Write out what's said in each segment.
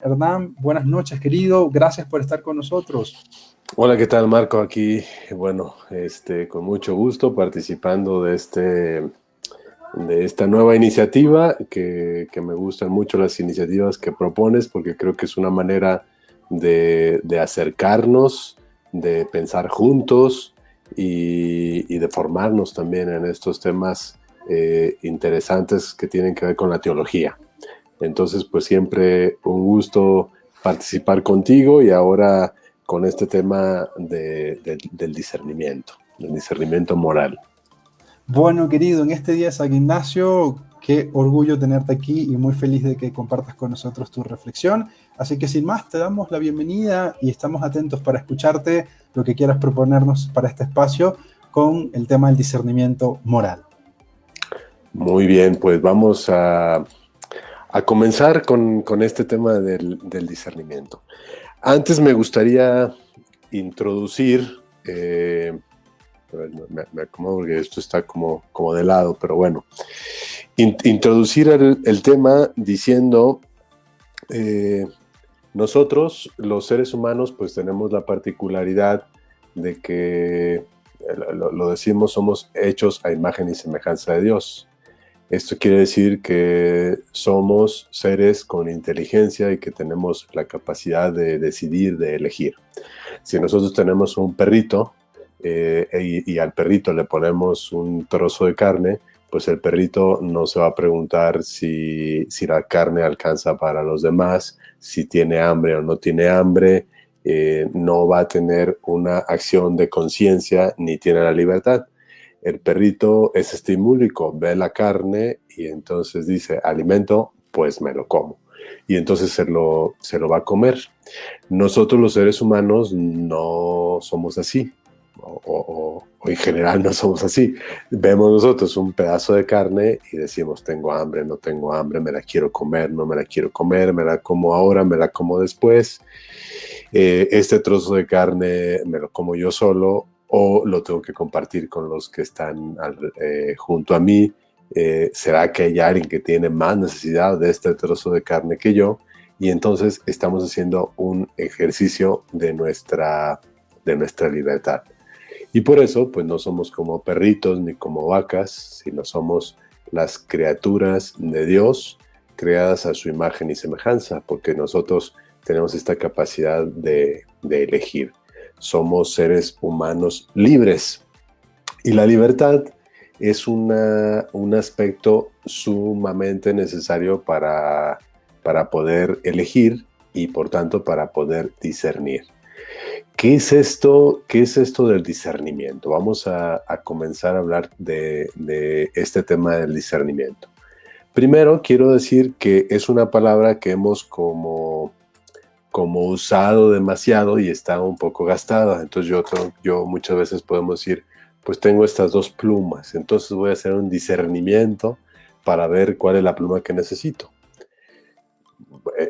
Hernán, buenas noches, querido. Gracias por estar con nosotros. Hola, ¿qué tal, Marco? Aquí, con mucho gusto participando de esta nueva iniciativa, que me gustan mucho las iniciativas que propones, porque creo que es una manera de acercarnos, de pensar juntos y de formarnos también en estos temas interesantes que tienen que ver con la teología. Entonces, pues siempre un gusto participar contigo y ahora con este tema del discernimiento moral. Bueno, querido, en este día de San Ignacio, qué orgullo tenerte aquí y muy feliz de que compartas con nosotros tu reflexión. Así que sin más, te damos la bienvenida y estamos atentos para escucharte lo que quieras proponernos para este espacio con el tema del discernimiento moral. Muy bien, pues vamos a comenzar con este tema del discernimiento. Antes me gustaría introducir, a ver, me acomodo porque esto está como de lado, pero bueno, introducir el tema diciendo, nosotros los seres humanos pues tenemos la particularidad de que, lo decimos, somos hechos a imagen y semejanza de Dios. Esto quiere decir que somos seres con inteligencia y que tenemos la capacidad de decidir, de elegir. Si nosotros tenemos un perrito y al perrito le ponemos un trozo de carne, pues el perrito no se va a preguntar si la carne alcanza para los demás, si tiene hambre o no tiene hambre, no va a tener una acción de conciencia ni tiene la libertad. El perrito es estimúlico, ve la carne y entonces dice, alimento, pues me lo como. Y entonces se lo va a comer. Nosotros los seres humanos no somos así, o en general no somos así. Vemos nosotros un pedazo de carne y decimos, tengo hambre, no tengo hambre, me la quiero comer, no me la quiero comer, me la como ahora, me la como después. Este trozo de carne me lo como yo solo o lo tengo que compartir con los que están junto a mí. ¿Será que hay alguien que tiene más necesidad de este trozo de carne que yo? Y entonces estamos haciendo un ejercicio de nuestra libertad. Y por eso, pues no somos como perritos ni como vacas, sino somos las criaturas de Dios creadas a su imagen y semejanza, porque nosotros tenemos esta capacidad de elegir. Somos seres humanos libres. Y la libertad es un aspecto sumamente necesario para poder elegir y por tanto para poder discernir. ¿Qué es esto? ¿Qué es esto del discernimiento? Vamos a comenzar a hablar de este tema del discernimiento. Primero, quiero decir que es una palabra que hemos como usado demasiado y está un poco gastada. Entonces yo muchas veces podemos decir, pues tengo estas dos plumas, entonces voy a hacer un discernimiento para ver cuál es la pluma que necesito.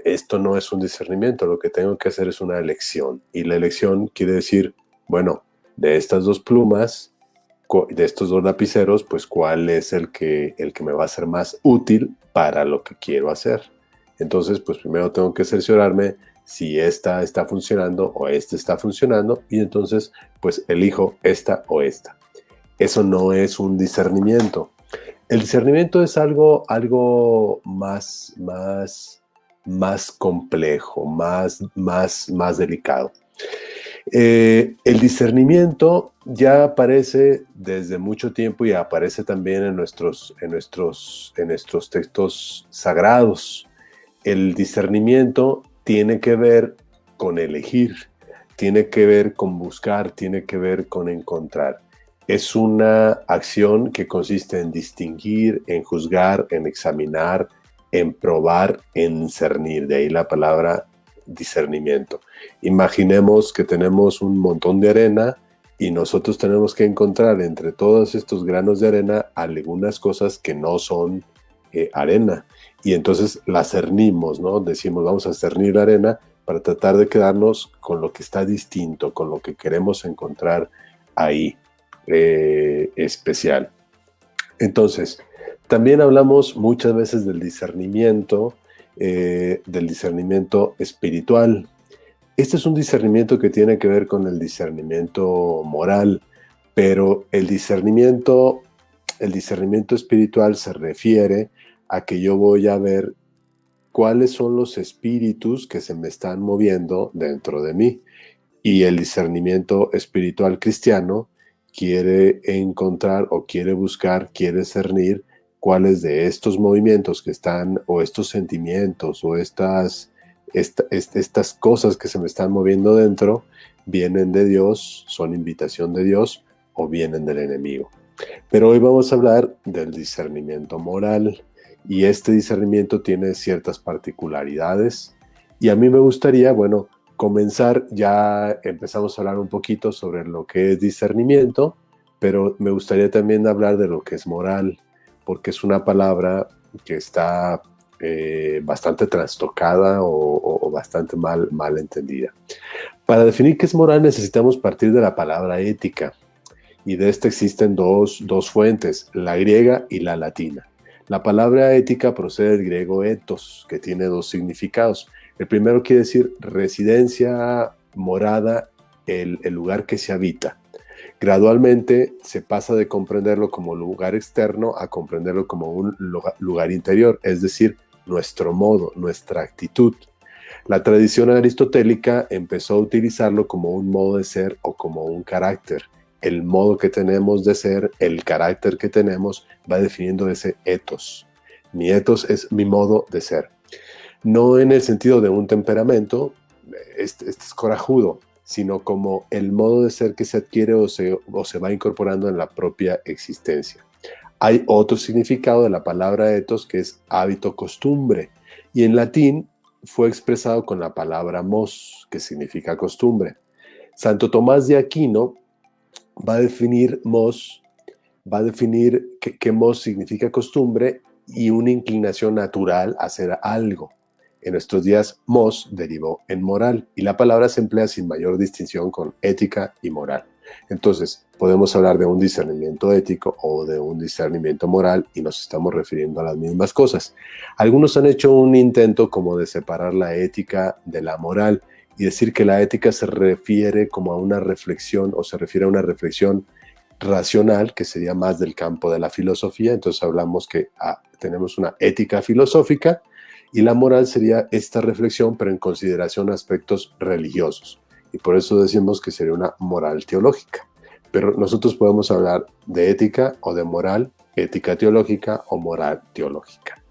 Esto no es un discernimiento, lo que tengo que hacer es una elección. Y la elección quiere decir, bueno, de estas dos plumas, de estos dos lapiceros, pues cuál es el que me va a ser más útil para lo que quiero hacer. Entonces, pues primero tengo que cerciorarme si esta está funcionando o esta está funcionando y entonces, pues elijo esta o esta. Eso no es un discernimiento. El discernimiento es algo más complejo, más delicado. El discernimiento ya aparece desde mucho tiempo y aparece también en nuestros textos sagrados. El discernimiento tiene que ver con elegir, tiene que ver con buscar, tiene que ver con encontrar. Es una acción que consiste en distinguir, en juzgar, en examinar, en probar, en discernir. De ahí la palabra discernimiento. Imaginemos que tenemos un montón de arena y nosotros tenemos que encontrar entre todos estos granos de arena algunas cosas que no son arena. Y entonces la cernimos, ¿no? Decimos, vamos a cernir la arena para tratar de quedarnos con lo que está distinto, con lo que queremos encontrar ahí especial. Entonces, también hablamos muchas veces del discernimiento del discernimiento espiritual. Este es un discernimiento que tiene que ver con el discernimiento moral, pero el discernimiento espiritual se refiere a que yo voy a ver cuáles son los espíritus que se me están moviendo dentro de mí. Y el discernimiento espiritual cristiano quiere encontrar o quiere buscar, quiere discernir cuáles de estos movimientos que están, o estos sentimientos, o estas cosas que se me están moviendo dentro, vienen de Dios, son invitación de Dios, o vienen del enemigo. Pero hoy vamos a hablar del discernimiento moral, y este discernimiento tiene ciertas particularidades, y a mí me gustaría, comenzar. Ya empezamos a hablar un poquito sobre lo que es discernimiento, pero me gustaría también hablar de lo que es moral, porque es una palabra que está bastante trastocada o bastante mal entendida. Para definir qué es moral necesitamos partir de la palabra ética, y de esta existen dos fuentes, la griega y la latina. La palabra ética procede del griego ethos, que tiene dos significados. El primero quiere decir residencia, morada, el lugar que se habita. Gradualmente se pasa de comprenderlo como lugar externo a comprenderlo como un lugar interior, es decir, nuestro modo, nuestra actitud. La tradición aristotélica empezó a utilizarlo como un modo de ser o como un carácter. El modo que tenemos de ser, el carácter que tenemos, va definiendo ese ethos. Mi ethos es mi modo de ser. No en el sentido de un temperamento, este es corajudo, sino como el modo de ser que se adquiere o se va incorporando en la propia existencia. Hay otro significado de la palabra ethos que es hábito, costumbre, y en latín fue expresado con la palabra mos, que significa costumbre. Santo Tomás de Aquino va a definir que mos significa costumbre y una inclinación natural a hacer algo. En nuestros días, mos derivó en moral, y la palabra se emplea sin mayor distinción con ética y moral. Entonces, podemos hablar de un discernimiento ético o de un discernimiento moral, y nos estamos refiriendo a las mismas cosas. Algunos han hecho un intento como de separar la ética de la moral y decir que la ética se refiere como a una reflexión, o se refiere a una reflexión racional, que sería más del campo de la filosofía. Entonces hablamos que tenemos una ética filosófica, y la moral sería esta reflexión, pero en consideración a aspectos religiosos. Y por eso decimos que sería una moral teológica. Pero nosotros podemos hablar de ética o de moral, ética teológica o moral teológica.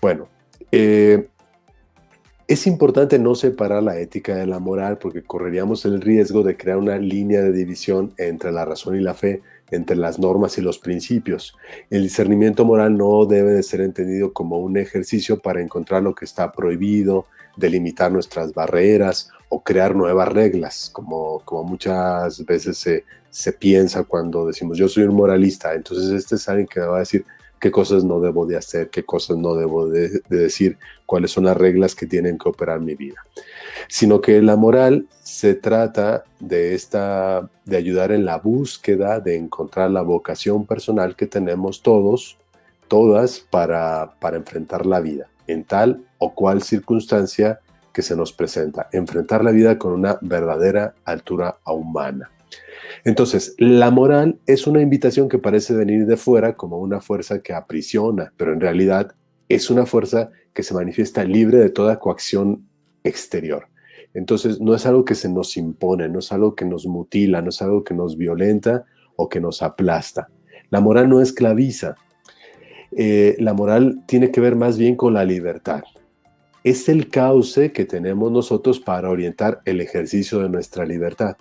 Bueno, es importante no separar la ética de la moral, porque correríamos el riesgo de crear una línea de división entre la razón y la fe, entre las normas y los principios. El discernimiento moral no debe de ser entendido como un ejercicio para encontrar lo que está prohibido, delimitar nuestras barreras o crear nuevas reglas, como muchas veces se piensa cuando decimos yo soy un moralista. Entonces este es alguien que va a decir qué cosas no debo de hacer, qué cosas no debo de decir, cuáles son las reglas que tienen que operar mi vida. Sino que la moral se trata de ayudar en la búsqueda de encontrar la vocación personal que tenemos todas para enfrentar la vida, en tal o cual circunstancia que se nos presenta. Enfrentar la vida con una verdadera altura humana. Entonces, la moral es una invitación que parece venir de fuera como una fuerza que aprisiona, pero en realidad es una fuerza que se manifiesta libre de toda coacción exterior. Entonces, no es algo que se nos impone, no es algo que nos mutila, no es algo que nos violenta o que nos aplasta. La moral no esclaviza. La moral tiene que ver más bien con la libertad. Es el cauce que tenemos nosotros para orientar el ejercicio de nuestra libertad.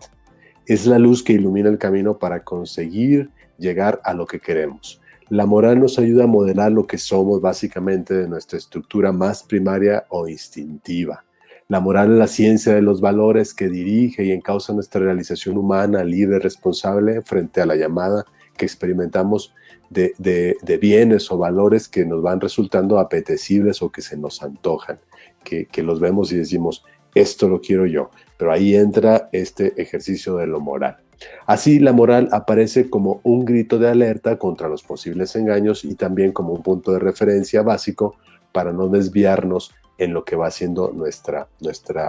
Es la luz que ilumina el camino para conseguir llegar a lo que queremos. La moral nos ayuda a modelar lo que somos básicamente de nuestra estructura más primaria o instintiva. La moral es la ciencia de los valores que dirige y encausa nuestra realización humana, libre, responsable, frente a la llamada que experimentamos de bienes o valores que nos van resultando apetecibles o que se nos antojan, que los vemos y decimos, esto lo quiero yo. Pero ahí entra este ejercicio de lo moral. Así, la moral aparece como un grito de alerta contra los posibles engaños y también como un punto de referencia básico para no desviarnos en lo que va siendo nuestra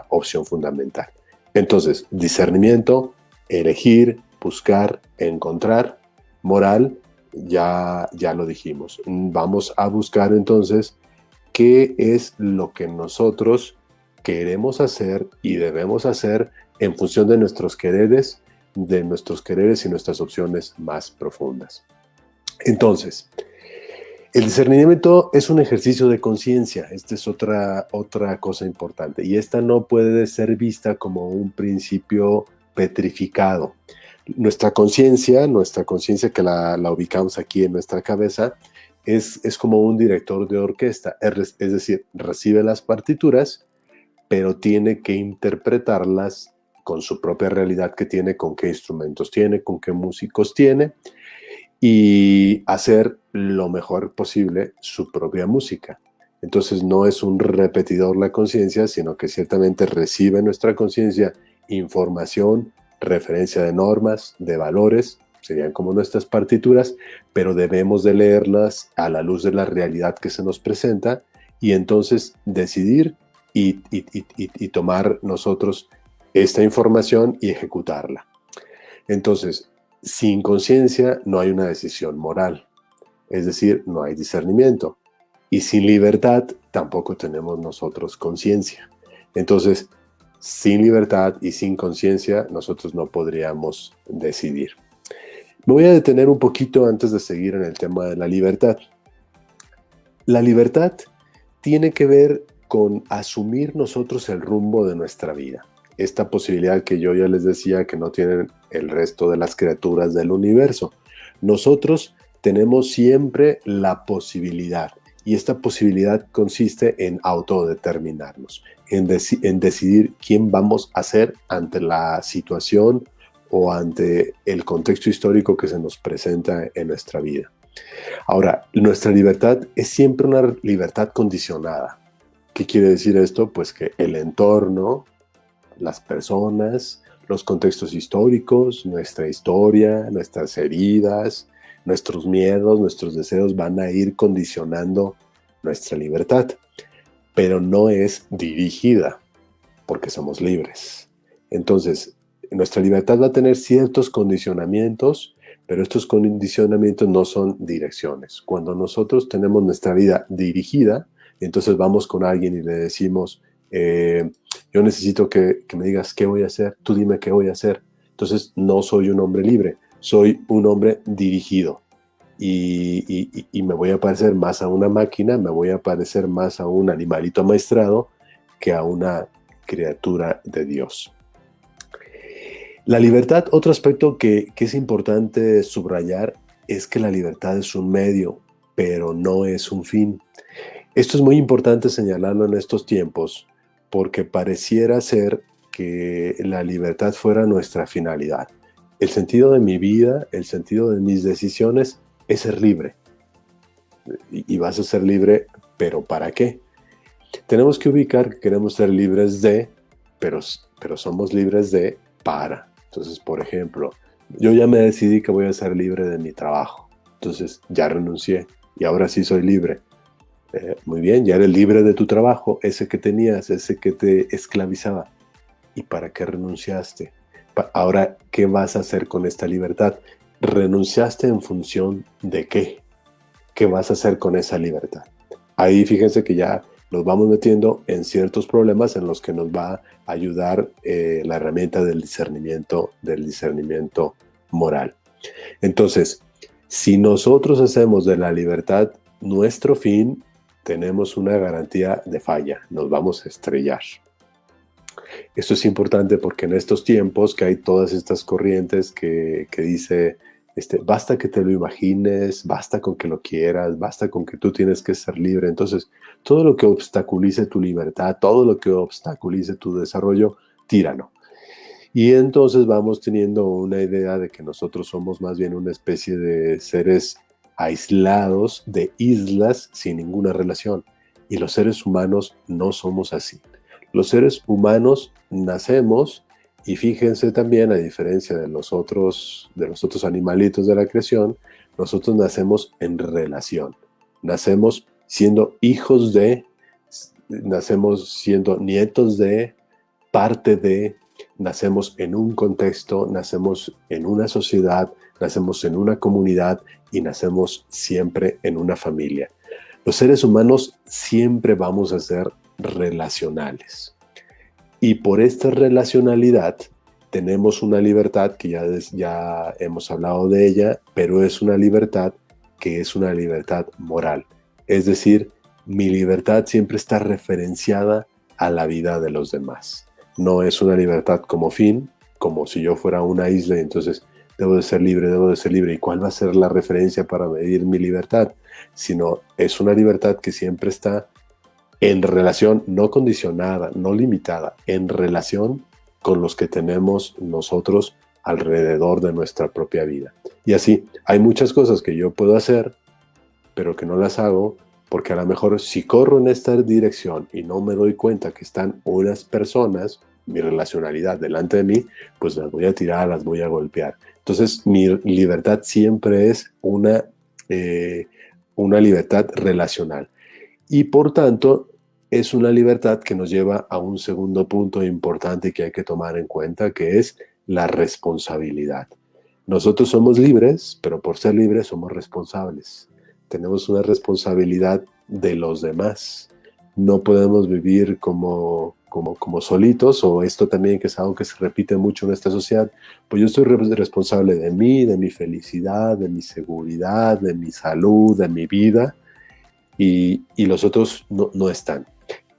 opción fundamental. Entonces, discernimiento, elegir, buscar, encontrar. Moral, ya lo dijimos. Vamos a buscar entonces qué es lo que nosotros queremos hacer y debemos hacer en función de nuestros quereres y nuestras opciones más profundas. Entonces, el discernimiento es un ejercicio de conciencia. Esta es otra cosa importante. Y esta no puede ser vista como un principio petrificado. Nuestra conciencia que la ubicamos aquí en nuestra cabeza, es como un director de orquesta. Es decir, recibe las partituras, pero tiene que interpretarlas con su propia realidad que tiene, con qué instrumentos tiene, con qué músicos tiene, y hacer lo mejor posible su propia música. Entonces no es un repetidor la conciencia, sino que ciertamente recibe nuestra conciencia información, referencia de normas, de valores, serían como nuestras partituras, pero debemos de leerlas a la luz de la realidad que se nos presenta y entonces decidir y tomar nosotros esta información y ejecutarla. Entonces, sin conciencia no hay una decisión moral, es decir, no hay discernimiento. Y sin libertad tampoco tenemos nosotros conciencia. Entonces, sin libertad y sin conciencia nosotros no podríamos decidir. Me voy a detener un poquito antes de seguir en el tema de la libertad. La libertad tiene que ver con asumir nosotros el rumbo de nuestra vida. Esta posibilidad que yo ya les decía que no tienen el resto de las criaturas del universo. Nosotros tenemos siempre la posibilidad, y esta posibilidad consiste en autodeterminarnos, en decidir quién vamos a ser ante la situación o ante el contexto histórico que se nos presenta en nuestra vida. Ahora, nuestra libertad es siempre una libertad condicionada. ¿Qué quiere decir esto? Pues que el entorno, las personas, los contextos históricos, nuestra historia, nuestras heridas, nuestros miedos, nuestros deseos van a ir condicionando nuestra libertad, pero no es dirigida porque somos libres. Entonces, nuestra libertad va a tener ciertos condicionamientos, pero estos condicionamientos no son direcciones. Cuando nosotros tenemos nuestra vida dirigida, entonces vamos con alguien y le decimos, yo necesito que me digas qué voy a hacer, tú dime qué voy a hacer. Entonces no soy un hombre libre, soy un hombre dirigido. Y me voy a parecer más a una máquina, me voy a parecer más a un animalito amaestrado que a una criatura de Dios. La libertad, otro aspecto que es importante subrayar, es que la libertad es un medio, pero no es un fin. Esto es muy importante señalarlo en estos tiempos, porque pareciera ser que la libertad fuera nuestra finalidad. El sentido de mi vida, el sentido de mis decisiones es ser libre. Y vas a ser libre, ¿pero para qué? Tenemos que ubicar que queremos ser libres de, pero somos libres de para. Entonces, por ejemplo, yo ya me decidí que voy a ser libre de mi trabajo. Entonces, ya renuncié y ahora sí soy libre. Muy bien, ya eres libre de tu trabajo, ese que tenías, ese que te esclavizaba. ¿Y para qué renunciaste? Ahora, ¿qué vas a hacer con esta libertad? ¿Renunciaste en función de qué? ¿Qué vas a hacer con esa libertad? Ahí fíjense que ya nos vamos metiendo en ciertos problemas en los que nos va a ayudar la herramienta del discernimiento moral. Entonces, si nosotros hacemos de la libertad nuestro fin, tenemos una garantía de falla, nos vamos a estrellar. Esto es importante porque en estos tiempos que hay todas estas corrientes que dice, basta que te lo imagines, basta con que lo quieras, basta con que tú tienes que ser libre. Entonces, todo lo que obstaculice tu libertad, todo lo que obstaculice tu desarrollo, tíralo. Y entonces vamos teniendo una idea de que nosotros somos más bien una especie de seres aislados, de islas sin ninguna relación. Y los seres humanos no somos así. Los seres humanos nacemos, y fíjense también, a diferencia de los otros animalitos de la creación, nosotros nacemos en relación. Nacemos siendo hijos de, nacemos siendo nietos de, parte de, nacemos en un contexto, nacemos en una sociedad, nacemos en una comunidad y nacemos siempre en una familia. Los seres humanos siempre vamos a ser relacionales. Y por esta relacionalidad tenemos una libertad que ya hemos hablado de ella, pero es una libertad que es una libertad moral. Es decir, mi libertad siempre está referenciada a la vida de los demás. No es una libertad como fin, como si yo fuera una isla y entonces debo de ser libre, debo de ser libre. ¿Y cuál va a ser la referencia para medir mi libertad? Sino es una libertad que siempre está en relación, no condicionada, no limitada, en relación con los que tenemos nosotros alrededor de nuestra propia vida. Y así, hay muchas cosas que yo puedo hacer, pero que no las hago, porque a lo mejor si corro en esta dirección y no me doy cuenta que están unas personas, mi relacionalidad delante de mí, pues las voy a tirar, las voy a golpear. Entonces, mi libertad siempre es una libertad relacional. Y por tanto, es una libertad que nos lleva a un segundo punto importante que hay que tomar en cuenta, que es la responsabilidad. Nosotros somos libres, pero por ser libres somos responsables. Tenemos una responsabilidad de los demás. No podemos vivir como solitos, o esto también que es algo que se repite mucho en esta sociedad. Pues yo soy responsable de mí, de mi felicidad, de mi seguridad, de mi salud, de mi vida, y los otros no están.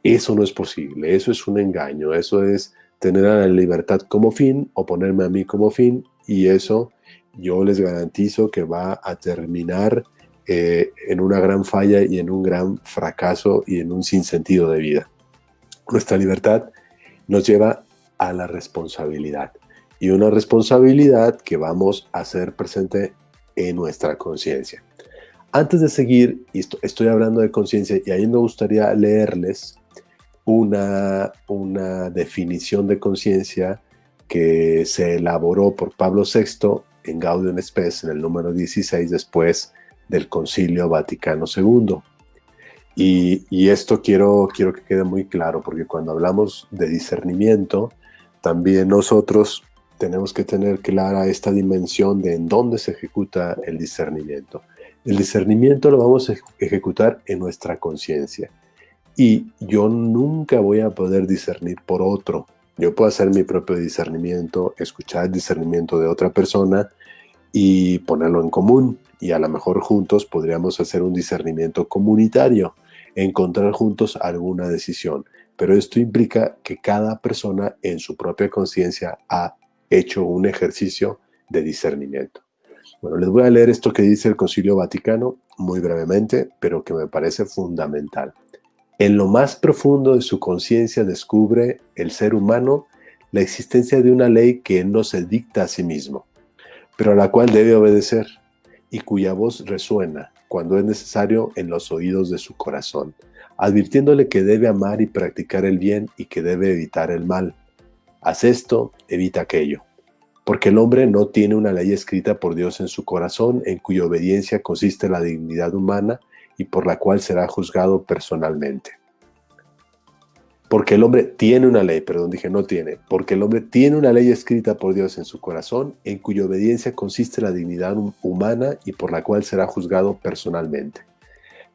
Eso no es posible, eso es un engaño, eso es tener a la libertad como fin o ponerme a mí como fin, y eso yo les garantizo que va a terminar en una gran falla y en un gran fracaso y en un sinsentido de vida. Nuestra libertad nos lleva a la responsabilidad, y una responsabilidad que vamos a hacer presente en nuestra conciencia. Antes de seguir, estoy hablando de conciencia, y ahí me gustaría leerles una definición de conciencia que se elaboró por Pablo VI en Gaudium et Spes, en el número 16, después del Concilio Vaticano II. Y esto quiero que quede muy claro, porque cuando hablamos de discernimiento, también nosotros tenemos que tener clara esta dimensión de en dónde se ejecuta el discernimiento. El discernimiento lo vamos a ejecutar en nuestra conciencia. Y yo nunca voy a poder discernir por otro. Yo puedo hacer mi propio discernimiento, escuchar el discernimiento de otra persona y ponerlo en común. Y a lo mejor juntos podríamos hacer un discernimiento comunitario, encontrar juntos alguna decisión. Pero esto implica que cada persona en su propia conciencia ha hecho un ejercicio de discernimiento. Bueno, les voy a leer esto que dice el Concilio Vaticano muy brevemente, pero que me parece fundamental. En lo más profundo de su conciencia descubre el ser humano la existencia de una ley que no se dicta a sí mismo, pero a la cual debe obedecer, y cuya voz resuena, cuando es necesario, en los oídos de su corazón, advirtiéndole que debe amar y practicar el bien y que debe evitar el mal. Haz esto, evita aquello. Porque el hombre no tiene una ley escrita por Dios en su corazón, en cuya obediencia consiste la dignidad humana y por la cual será juzgado personalmente. Porque el hombre tiene una ley, porque el hombre tiene una ley escrita por Dios en su corazón, en cuya obediencia consiste la dignidad humana y por la cual será juzgado personalmente.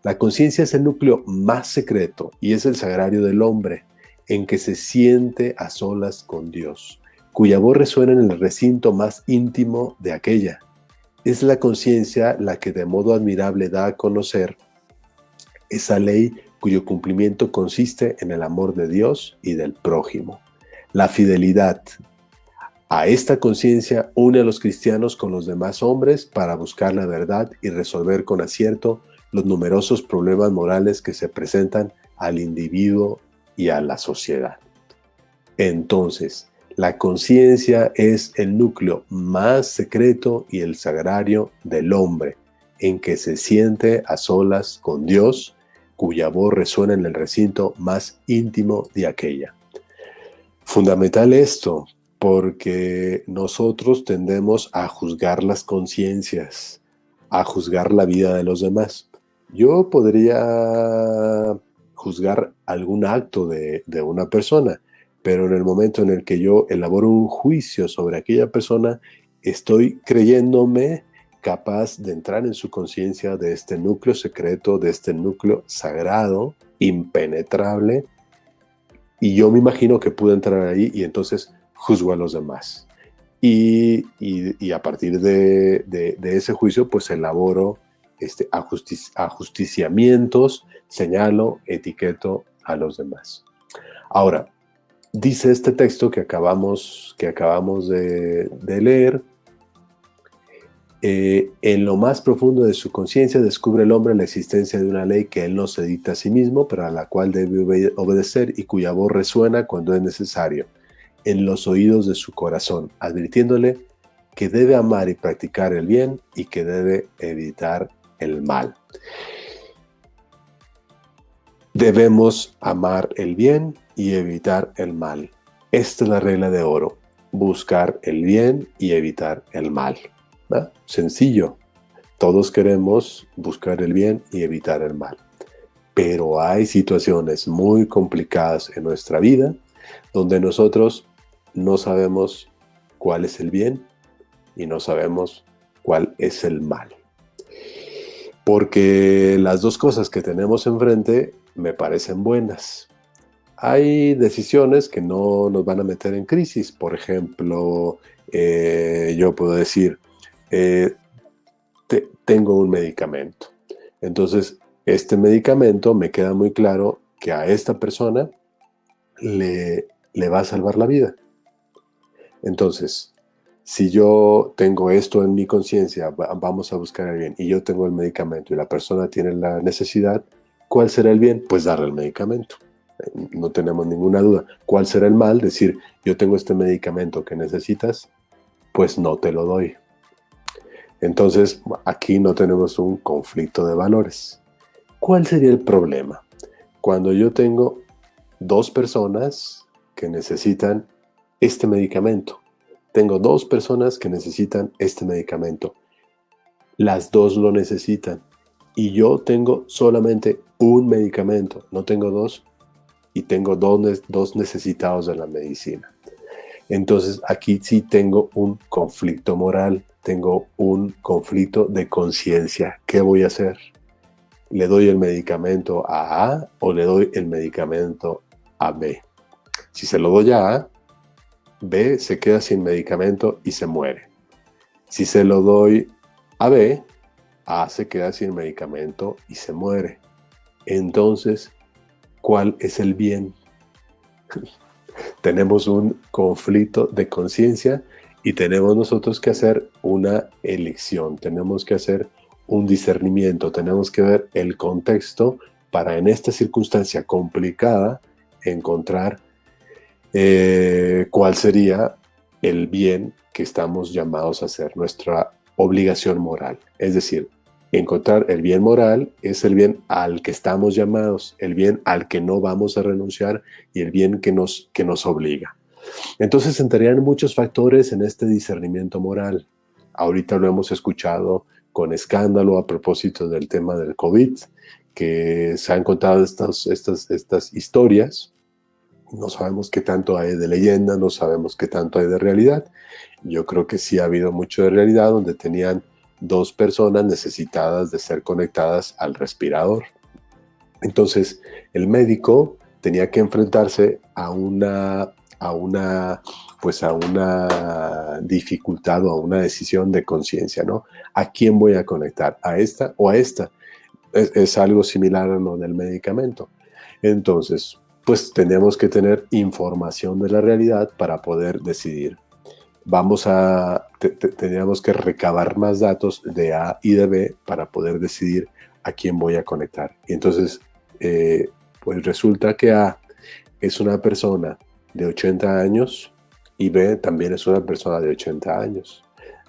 La conciencia es el núcleo más secreto y es el sagrario del hombre, en que se siente a solas con Dios, cuya voz resuena en el recinto más íntimo de aquella. Es la conciencia la que de modo admirable da a conocer esa ley cuyo cumplimiento consiste en el amor de Dios y del prójimo. La fidelidad a esta conciencia une a los cristianos con los demás hombres para buscar la verdad y resolver con acierto los numerosos problemas morales que se presentan al individuo y a la sociedad. Entonces, la conciencia es el núcleo más secreto y el sagrario del hombre, en que se siente a solas con Dios, cuya voz resuena en el recinto más íntimo de aquella. Fundamental esto, porque nosotros tendemos a juzgar las conciencias, a juzgar la vida de los demás. Yo podría juzgar algún acto de una persona, pero en el momento en el que yo elaboro un juicio sobre aquella persona, estoy creyéndome capaz de entrar en su conciencia de este núcleo secreto, de este núcleo sagrado, impenetrable, y yo me imagino que pude entrar ahí y entonces juzgo a los demás. Y a partir de ese juicio, pues elaboro ajusticiamientos, señalo, etiqueto a los demás. Ahora, dice este texto que acabamos de leer, en lo más profundo de su conciencia descubre el hombre la existencia de una ley que él no se dicta a sí mismo, pero a la cual debe obedecer y cuya voz resuena cuando es necesario en los oídos de su corazón, advirtiéndole que debe amar y practicar el bien y que debe evitar el mal. Debemos amar el bien y evitar el mal. Esta es la regla de oro, buscar el bien y evitar el mal. ¿Va? Sencillo, todos queremos buscar el bien y evitar el mal, pero hay situaciones muy complicadas en nuestra vida donde nosotros no sabemos cuál es el bien y no sabemos cuál es el mal. Porque las dos cosas que tenemos enfrente me parecen buenas. Hay decisiones que no nos van a meter en crisis. Por ejemplo, yo puedo decir, tengo un medicamento. Entonces, este medicamento me queda muy claro que a esta persona le va a salvar la vida. Entonces, si yo tengo esto en mi conciencia, vamos a buscar el bien, y yo tengo el medicamento y la persona tiene la necesidad, ¿cuál será el bien? Pues darle el medicamento. No tenemos ninguna duda. ¿Cuál será el mal? Decir, yo tengo este medicamento que necesitas, pues no te lo doy. Entonces, aquí no tenemos un conflicto de valores. ¿Cuál sería el problema? Cuando yo tengo dos personas que necesitan este medicamento. Tengo dos personas que necesitan este medicamento. Las dos lo necesitan. Y yo tengo solamente un medicamento. No tengo dos. Y tengo dos necesitados de la medicina. Entonces aquí sí tengo un conflicto moral. Tengo un conflicto de conciencia. ¿Qué voy a hacer? ¿Le doy el medicamento a A o le doy el medicamento a B? Si se lo doy a A, B se queda sin medicamento y se muere. Si se lo doy a B, A se queda sin medicamento y se muere. Entonces, ¿cuál es el bien? Tenemos un conflicto de conciencia y tenemos nosotros que hacer una elección. Tenemos que hacer un discernimiento. Tenemos que ver el contexto para en esta circunstancia complicada encontrar cuál sería el bien que estamos llamados a hacer, nuestra obligación moral. Es decir, encontrar el bien moral es el bien al que estamos llamados, el bien al que no vamos a renunciar y el bien que nos obliga. Entonces entrarían muchos factores en este discernimiento moral. Ahorita lo hemos escuchado con escándalo a propósito del tema del COVID, que se han contado estas historias. No sabemos qué tanto hay de leyenda, no sabemos qué tanto hay de realidad. Yo creo que sí ha habido mucho de realidad, donde tenían dos personas necesitadas de ser conectadas al respirador. Entonces, el médico tenía que enfrentarse a una dificultad o a una decisión de conciencia, ¿no? ¿A quién voy a conectar? ¿A esta o a esta? Es algo similar a lo del medicamento. Entonces, pues tenemos que tener información de la realidad para poder decidir. Teníamos que recabar más datos de A y de B para poder decidir a quién voy a conectar. Y entonces, pues resulta que A es una persona de 80 años y B también es una persona de 80 años.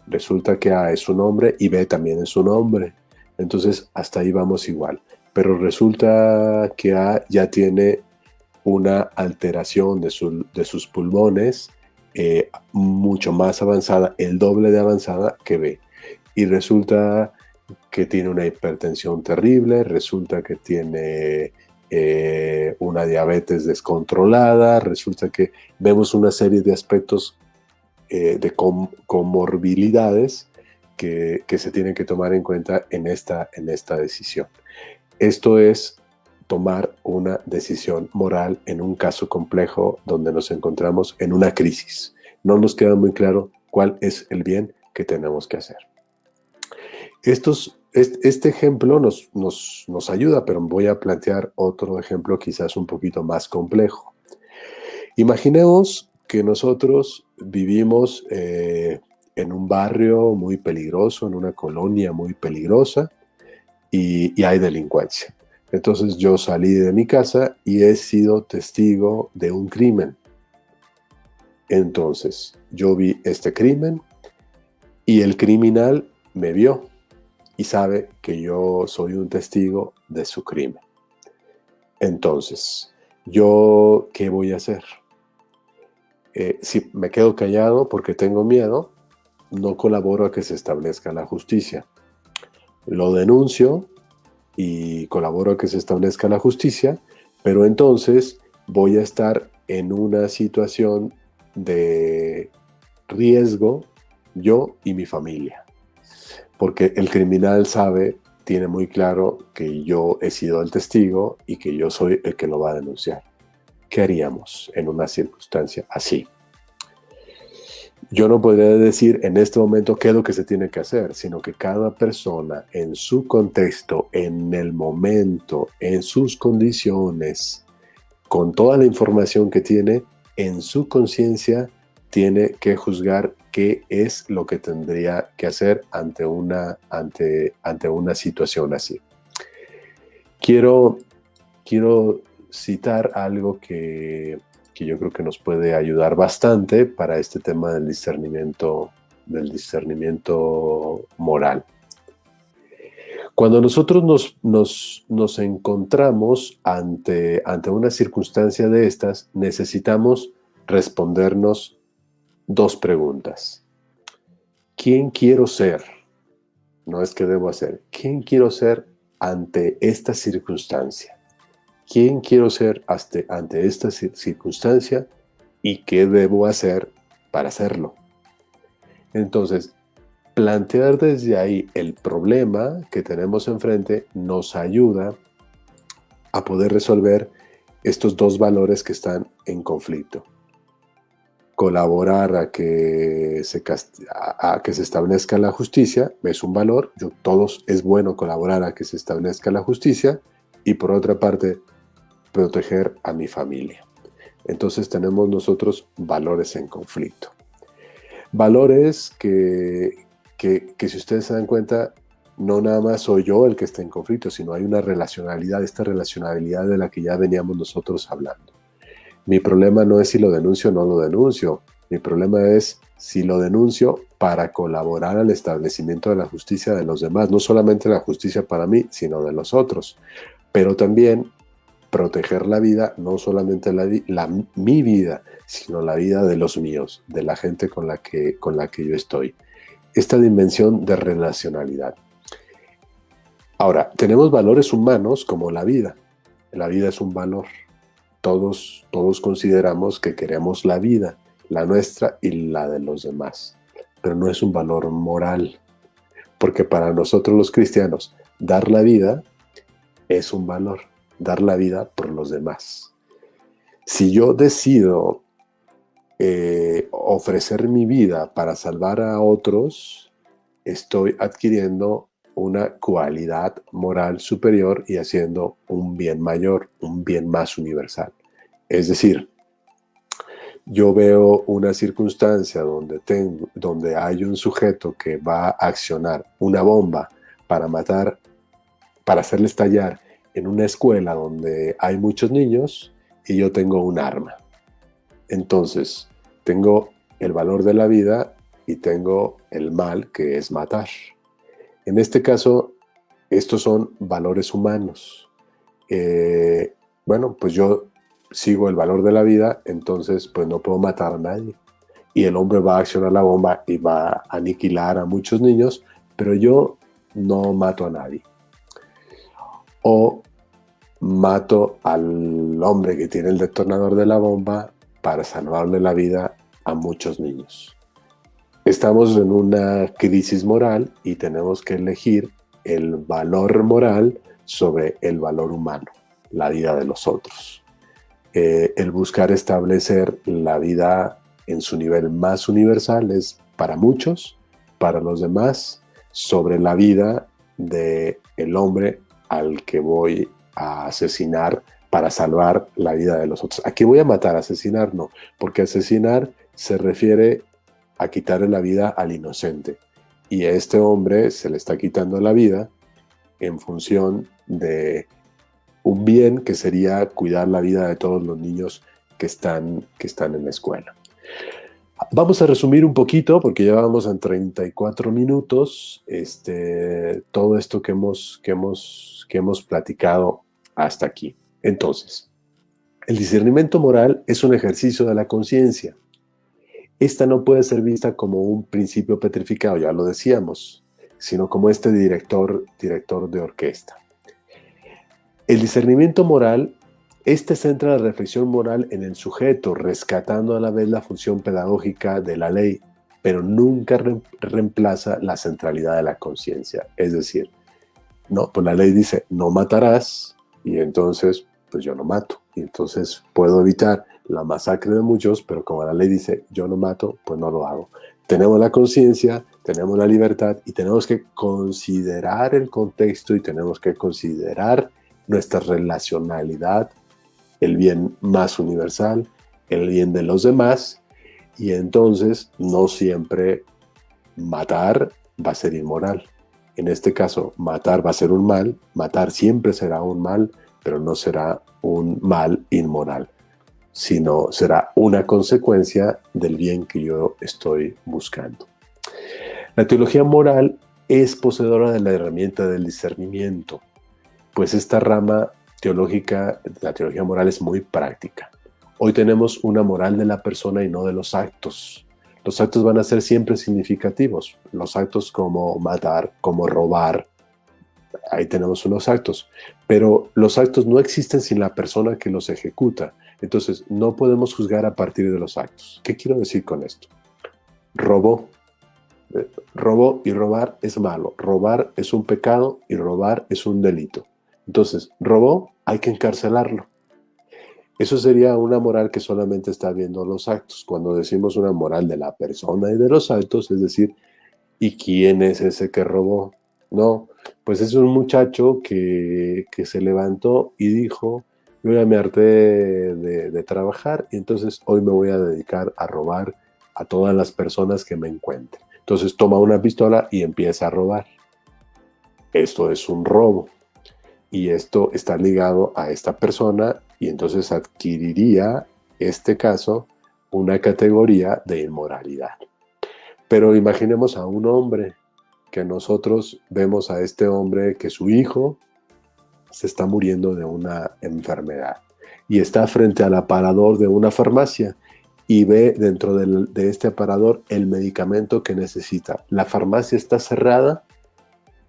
Resulta que A es un hombre y B también es un hombre. Entonces, hasta ahí vamos igual. Pero resulta que A ya tiene una alteración de sus pulmones mucho más avanzada, el doble de avanzada que B. Y resulta que tiene una hipertensión terrible, resulta que tiene una diabetes descontrolada, resulta que vemos una serie de aspectos de comorbilidades que se tienen que tomar en cuenta en esta decisión. Esto es tomar una decisión moral en un caso complejo donde nos encontramos en una crisis. No nos queda muy claro cuál es el bien que tenemos que hacer. Este ejemplo nos ayuda, pero voy a plantear otro ejemplo quizás un poquito más complejo. Imaginemos que nosotros vivimos en un barrio muy peligroso, en una colonia muy peligrosa, y hay delincuencia. Entonces yo salí de mi casa y he sido testigo de un crimen. Entonces yo vi este crimen y el criminal me vio y sabe que yo soy un testigo de su crimen. Entonces, ¿yo qué voy a hacer? Si me quedo callado porque tengo miedo, no colaboro a que se establezca la justicia. Lo denuncio y colaboro a que se establezca la justicia, pero entonces voy a estar en una situación de riesgo yo y mi familia. Porque el criminal tiene muy claro que yo he sido el testigo y que yo soy el que lo va a denunciar. ¿Qué haríamos en una circunstancia así? Yo no podría decir en este momento qué es lo que se tiene que hacer, sino que cada persona en su contexto, en el momento, en sus condiciones, con toda la información que tiene, en su conciencia, tiene que juzgar qué es lo que tendría que hacer ante una situación así. Quiero citar algo que yo creo que nos puede ayudar bastante para este tema del discernimiento moral. Cuando nosotros nos encontramos ante una circunstancia de estas, necesitamos respondernos dos preguntas. ¿Quién quiero ser? No es qué debo hacer. ¿Quién quiero ser ante esta circunstancia? ¿Quién quiero ser ante esta circunstancia y qué debo hacer para hacerlo? Entonces, plantear desde ahí el problema que tenemos enfrente nos ayuda a poder resolver estos dos valores que están en conflicto. Colaborar a que se establezca la justicia es un valor. Es bueno colaborar a que se establezca la justicia y por otra parte, proteger a mi familia. Entonces tenemos nosotros valores en conflicto. Valores que si ustedes se dan cuenta, no nada más soy yo el que está en conflicto, sino hay una relacionalidad, esta relacionalidad de la que ya veníamos nosotros hablando. Mi problema no es si lo denuncio o no lo denuncio. Mi problema es si lo denuncio para colaborar al establecimiento de la justicia de los demás. No solamente la justicia para mí, sino de los otros. Pero también proteger la vida, no solamente mi vida, sino la vida de los míos, de la gente con la que yo estoy. Esta dimensión de relacionalidad. Ahora, tenemos valores humanos como la vida. La vida es un valor. Todos consideramos que queremos la vida, la nuestra y la de los demás. Pero no es un valor moral. Porque para nosotros los cristianos, dar la vida es un valor. Dar la vida por los demás. Si yo decido ofrecer mi vida para salvar a otros, estoy adquiriendo una cualidad moral superior y haciendo un bien mayor, un bien más universal. Es decir, yo veo una circunstancia donde hay un sujeto que va a accionar una bomba para matar, para hacerle estallar en una escuela donde hay muchos niños y yo tengo un arma. Entonces, tengo el valor de la vida y tengo el mal que es matar. En este caso, estos son valores humanos. Pues yo sigo el valor de la vida, entonces pues no puedo matar a nadie. Y el hombre va a accionar la bomba y va a aniquilar a muchos niños, pero yo no mato a nadie. O mato al hombre que tiene el detonador de la bomba para salvarle la vida a muchos niños. Estamos en una crisis moral y tenemos que elegir el valor moral sobre el valor humano, la vida de los otros. El buscar establecer la vida en su nivel más universal es para muchos, para los demás, sobre la vida del hombre al que voy a asesinar para salvar la vida de los otros. ¿A qué voy a matar? Asesinar no, porque asesinar se refiere a quitarle la vida al inocente. Y a este hombre se le está quitando la vida en función de un bien que sería cuidar la vida de todos los niños que están en la escuela. Vamos a resumir un poquito, porque ya vamos en 34 minutos, todo esto que hemos platicado hasta aquí. Entonces, el discernimiento moral es un ejercicio de la conciencia. Esta no puede ser vista como un principio petrificado, ya lo decíamos, sino como este director de orquesta. El discernimiento moral, centra la reflexión moral en el sujeto, rescatando a la vez la función pedagógica de la ley, pero nunca reemplaza la centralidad de la conciencia. Es decir, no, pues la ley dice, no matarás, y entonces, pues yo no mato. Y entonces puedo evitar la masacre de muchos, pero como la ley dice, yo no mato, pues no lo hago. Tenemos la conciencia, tenemos la libertad, y tenemos que considerar el contexto, y tenemos que considerar nuestra relacionalidad, el bien más universal, el bien de los demás, y entonces no siempre matar va a ser inmoral. En este caso, matar va a ser un mal, matar siempre será un mal, pero no será un mal inmoral, sino será una consecuencia del bien que yo estoy buscando. La teología moral es poseedora de la herramienta del discernimiento, pues esta rama teológica, la teología moral, es muy práctica. Hoy tenemos una moral de la persona y no de los actos. Los actos van a ser siempre significativos. Los actos como matar, como robar, ahí tenemos unos actos. Pero los actos no existen sin la persona que los ejecuta. Entonces, no podemos juzgar a partir de los actos. ¿Qué quiero decir con esto? Robó y robar es malo. Robar es un pecado y robar es un delito. Entonces, robó, hay que encarcelarlo. Eso sería una moral que solamente está viendo los actos. Cuando decimos una moral de la persona y de los actos, es decir, ¿y quién es ese que robó? No, pues es un muchacho que se levantó y dijo, yo ya me harté de trabajar y entonces hoy me voy a dedicar a robar a todas las personas que me encuentre. Entonces toma una pistola y empieza a robar. Esto es un robo. Y esto está ligado a esta persona y entonces adquiriría, este caso, una categoría de inmoralidad. Pero imaginemos a un hombre, que nosotros vemos a este hombre que su hijo se está muriendo de una enfermedad y está frente al aparador de una farmacia y ve dentro de este aparador el medicamento que necesita. La farmacia está cerrada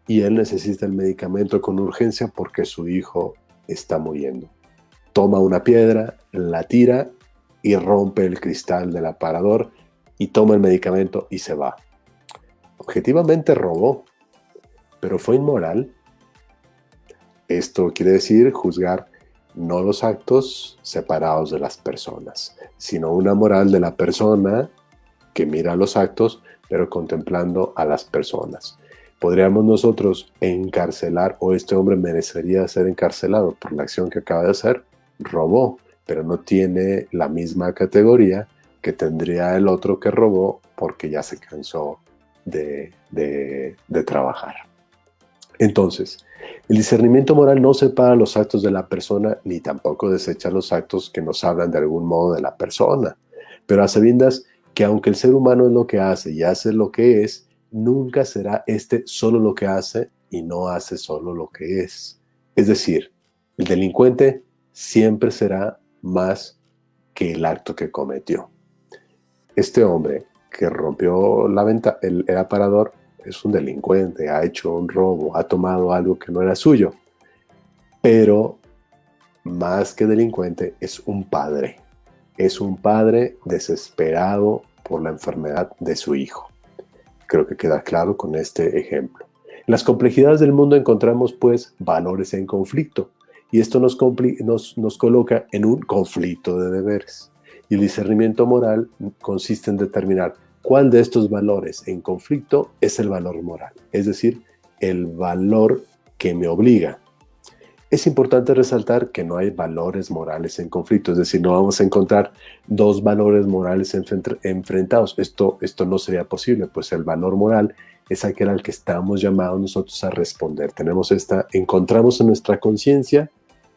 y él necesita el medicamento con urgencia porque su hijo está muriendo. Toma una piedra, la tira y rompe el cristal del aparador y toma el medicamento y se va. Objetivamente robó, pero fue inmoral. Esto quiere decir juzgar no los actos separados de las personas, sino una moral de la persona que mira los actos, pero contemplando a las personas. ¿Podríamos nosotros encarcelar, o este hombre merecería ser encarcelado por la acción que acaba de hacer? Robó, pero no tiene la misma categoría que tendría el otro que robó porque ya se cansó de trabajar. Entonces, el discernimiento moral no separa los actos de la persona ni tampoco desecha los actos que nos hablan de algún modo de la persona, pero a sabiendas que aunque el ser humano es lo que hace y hace lo que es, nunca será solo lo que hace y no hace solo lo que es. Es decir, el delincuente siempre será más que el acto que cometió. Este hombre que rompió el aparador es un delincuente, ha hecho un robo, ha tomado algo que no era suyo, pero más que delincuente es un padre. Es un padre desesperado por la enfermedad de su hijo. Creo que queda claro con este ejemplo. En las complejidades del mundo encontramos pues valores en conflicto y esto nos coloca en un conflicto de deberes. Y el discernimiento moral consiste en determinar cuál de estos valores en conflicto es el valor moral, es decir, el valor que me obliga. Es importante resaltar que no hay valores morales en conflicto, es decir, no vamos a encontrar dos valores morales enfrentados. Esto no sería posible, pues el valor moral es aquel al que estamos llamados nosotros a responder. Encontramos en nuestra conciencia,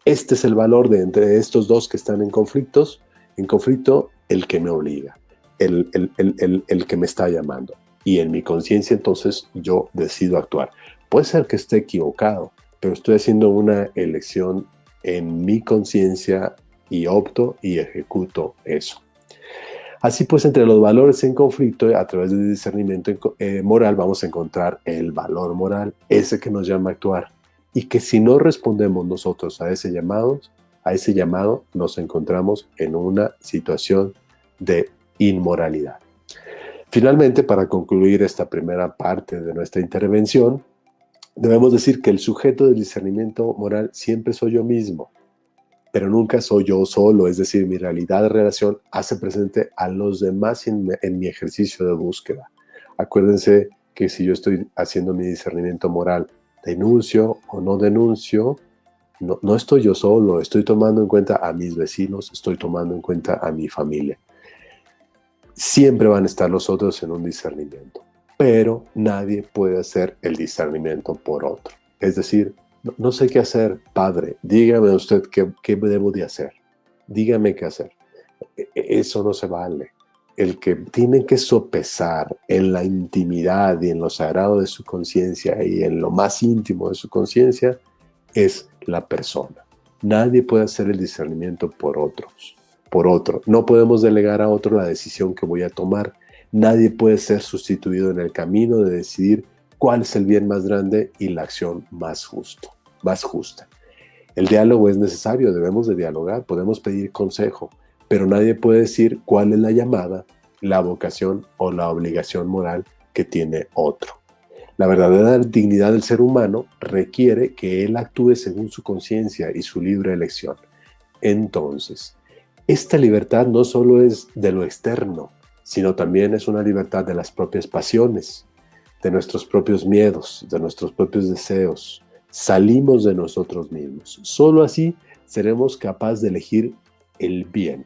este es el valor de entre estos dos que están en conflicto, el que me obliga, el que me está llamando. Y en mi conciencia entonces yo decido actuar. Puede ser que esté equivocado, pero estoy haciendo una elección en mi conciencia y opto y ejecuto eso. Así pues, entre los valores en conflicto, a través del discernimiento moral, vamos a encontrar el valor moral, ese que nos llama a actuar. Y que si no respondemos nosotros a ese llamado, nos encontramos en una situación de inmoralidad. Finalmente, para concluir esta primera parte de nuestra intervención, debemos decir que el sujeto del discernimiento moral siempre soy yo mismo, pero nunca soy yo solo, es decir, mi realidad de relación hace presente a los demás en mi ejercicio de búsqueda. Acuérdense que si yo estoy haciendo mi discernimiento moral, denuncio o no denuncio, no estoy yo solo, estoy tomando en cuenta a mis vecinos, estoy tomando en cuenta a mi familia. Siempre van a estar los otros en un discernimiento, pero nadie puede hacer el discernimiento por otro. Es decir, no sé qué hacer, padre, dígame usted qué debo de hacer. Dígame qué hacer. Eso no se vale. El que tiene que sopesar en la intimidad y en lo sagrado de su conciencia y en lo más íntimo de su conciencia es la persona. Nadie puede hacer el discernimiento por otro. No podemos delegar a otro la decisión que voy a tomar. Nadie puede ser sustituido en el camino de decidir cuál es el bien más grande y la acción más justa. El diálogo es necesario, debemos de dialogar, podemos pedir consejo, pero nadie puede decir cuál es la llamada, la vocación o la obligación moral que tiene otro. La verdadera dignidad del ser humano requiere que él actúe según su conciencia y su libre elección. Entonces, esta libertad no solo es de lo externo, sino también es una libertad de las propias pasiones, de nuestros propios miedos, de nuestros propios deseos. Salimos de nosotros mismos. Solo así seremos capaces de elegir el bien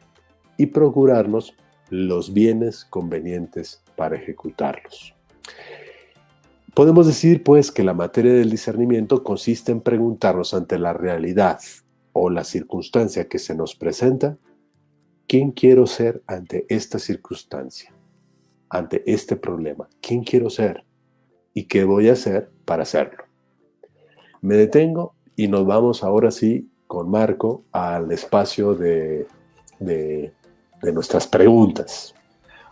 y procurarnos los bienes convenientes para ejecutarlos. Podemos decir, pues, que la materia del discernimiento consiste en preguntarnos ante la realidad o la circunstancia que se nos presenta, ¿quién quiero ser ante esta circunstancia, ante este problema? ¿Quién quiero ser? ¿Y qué voy a hacer para hacerlo? Me detengo y nos vamos ahora sí con Marco al espacio de nuestras preguntas.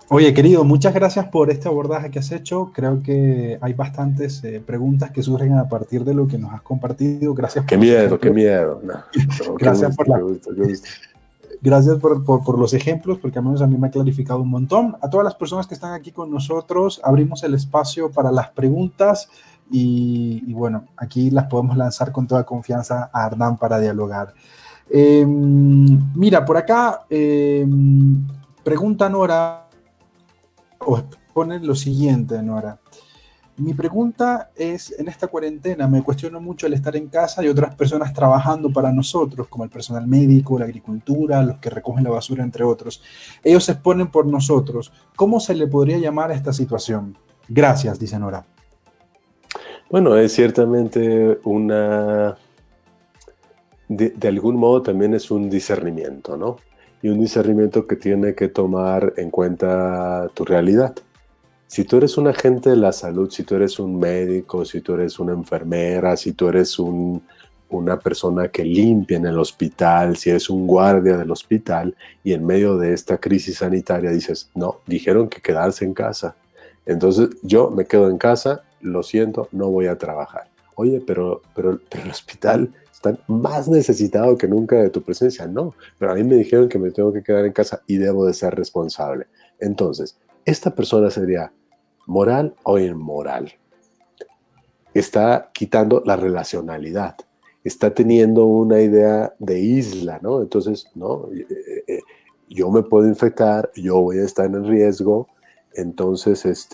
Oye, querido, muchas gracias por este abordaje que has hecho. Creo que hay bastantes preguntas que surgen a partir de lo que nos has compartido. Gracias. Qué miedo. Gracias Gracias por los ejemplos, porque al menos a mí me ha clarificado un montón. A todas las personas que están aquí con nosotros, abrimos el espacio para las preguntas y bueno, aquí las podemos lanzar con toda confianza a Hernán para dialogar. Mira, por acá pregunta Nora, o ponen lo siguiente, Nora. Mi pregunta es, en esta cuarentena me cuestiono mucho el estar en casa y otras personas trabajando para nosotros, como el personal médico, la agricultura, los que recogen la basura, entre otros. Ellos se exponen por nosotros. ¿Cómo se le podría llamar a esta situación? Gracias, dice Nora. Bueno, es ciertamente de algún modo también es un discernimiento, ¿no? Y un discernimiento que tiene que tomar en cuenta tu realidad. Si tú eres un agente de la salud, si tú eres un médico, si tú eres una enfermera, si tú eres una persona que limpia en el hospital, si eres un guardia del hospital y en medio de esta crisis sanitaria dices, no, dijeron que quedarse en casa. Entonces yo me quedo en casa, lo siento, no voy a trabajar. Oye, pero el hospital está más necesitado que nunca de tu presencia. No, pero a mí me dijeron que me tengo que quedar en casa y debo de ser responsable. Entonces, ¿esta persona sería moral o inmoral? Está quitando la relacionalidad, está teniendo una idea de isla, ¿no? Entonces, no, yo me puedo infectar, yo voy a estar en riesgo, entonces